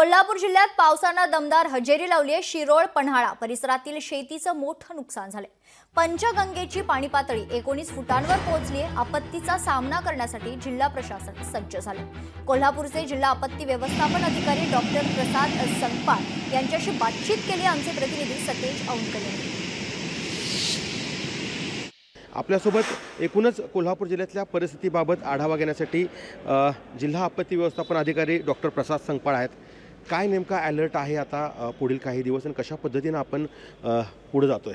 कोल्हापूर जिल्ह्यात पावसानं दमदार हजेरी लावली आहे। शिरोळ पन्हाळा परिसरातील शेतीचं मोठं नुकसान झालंय। पंचगंगेची पाणी पातळी 19 फुटांवर पोहोचली आहे। आपत्तीचा सामना करण्यासाठी जिल्हा प्रशासन सज्ज झालंय। कोल्हापूरचे जिल्हा आपत्ती व्यवस्थापन अधिकारी डॉक्टर प्रसाद संकपाळ यांच्याशी बातचीत केली आमचे प्रतिनिधी सतेज औंधकर यांनी। आपल्यासोबत एकूणच कोल्हापूर जिल्ह्यातल्या परिस्थितीबाबत आढावा घेण्यासाठी जिल्हा आपत्ती व्यवस्थापन अधिकारी डॉक्टर प्रसाद संकपाळ आहेत। काय नेमका अलर्ट आहे आता पुढील काही दिवस आणि कशा पद्धतीने आपण पुढे जातोय?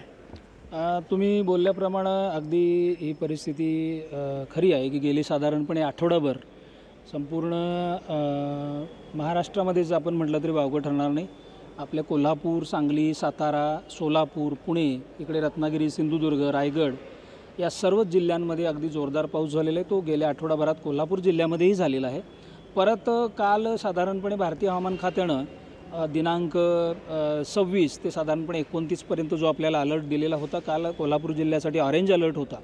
तुम्ही बोलल्याप्रमाणे अगदी ही परिस्थिती खरी आहे की गेली साधारणपणे आठवडाभर संपूर्ण महाराष्ट्रामध्येच आपण म्हटलं तरी वावगं ठरणार नाही। आपल्या कोल्हापूर, सांगली, सातारा, सोलापूर, पुणे, इकडे रत्नागिरी, सिंधुदुर्ग, रायगड या सर्वच जिल्ह्यांमध्ये अगदी जोरदार पाऊस झालेला आहे। तो गेल्या आठवडाभरात कोल्हापूर जिल्ह्यामध्येही झालेला आहे। परत काल साधारणपणे भारतीय हवामान खात्यानं दिनांक 26 ते साधारणपणे 29 पर्यंत जो आपल्याला अलर्ट दिलेला होता, काल कोल्हापूर जिल्ह्यासाठी ऑरेंज अलर्ट होता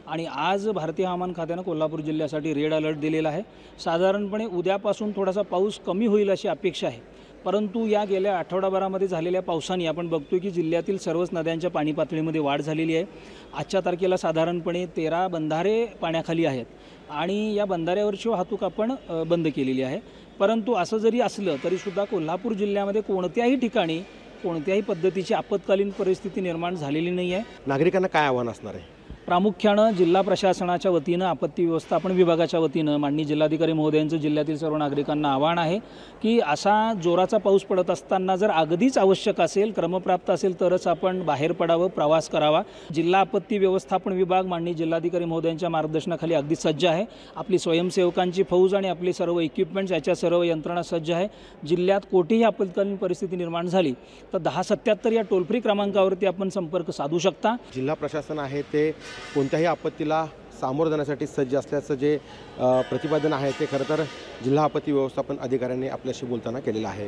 आणि आज भारतीय हवामान खात्यानं कोल्हापूर जिल्ह्यासाठी रेड अलर्ट दिलेला आहे। साधारणपणे उद्यापासून थोडासा पाऊस कमी होईल अशी अपेक्षा आहे, परंतु या गेल्या आठवडाभरामध्ये झालेल्या पावसाने आपण बघतोय की जिल्ह्यातील सर्वच नद्यांच्या पाणी पातळीमध्ये वाढ झालेली आहे। आजच्या तारखेला साधारणपणे 13 बंधारे पाण्याखाली आहेत आणि या बंधाऱ्यावरची वाहतूक आपण बंद केलेली आहे। परंतु असं जरी असलं तरीसुद्धा कोल्हापूर जिल्ह्यामध्ये कोणत्याही ठिकाणी कोणत्याही पद्धतीची आपत्कालीन परिस्थिती निर्माण झालेली नाही आहे। नागरिकांना काय आव्हान असणार आहे? प्रामुख्यानं जिल्हा प्रशासनाच्या वतीनं, आपत्ती व्यवस्थापन विभागाच्या वतीनं माननीय जिल्हाधिकारी महोदयांचं जिल्ह्यातील सर्व नागरिकांना आव्हान आहे की असा जोराचा पाऊस पडत असताना जर अगदीच आवश्यक असेल, क्रमप्राप्त असेल तरच आपण बाहेर पडावं, प्रवास करावा। जिल्हा आपत्ती व्यवस्थापन विभाग माननीय जिल्हाधिकारी महोदयांच्या मार्गदर्शनाखाली अगदी सज्ज आहे। आपली स्वयंसेवकांची फौज आणि आपले सर्व इक्विपमेंट्स याच्या सर्व यंत्रणा सज्ज आहे। जिल्ह्यात कोठेही आपत्कालीन परिस्थिती निर्माण झाली तर 1077 या टोल फ्री क्रमांकावरती आपण संपर्क साधू शकता। जिल्हा प्रशासन आहे ते कोणत्याही आपत्तीला सामोरं जाण्यासाठी सज्ज असल्याचं जे प्रतिपादन आहे ते खरं तर जिल्हा आपत्ती व्यवस्थापन अधिकाऱ्यांनी आपल्याशी बोलताना केलेलं आहे।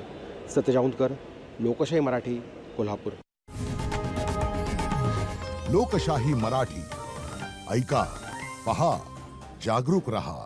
सतेज औंधकर, लोकशाही मराठी, कोल्हापूर। लोकशाही मराठी ऐका, पहा, जागरूक रहा।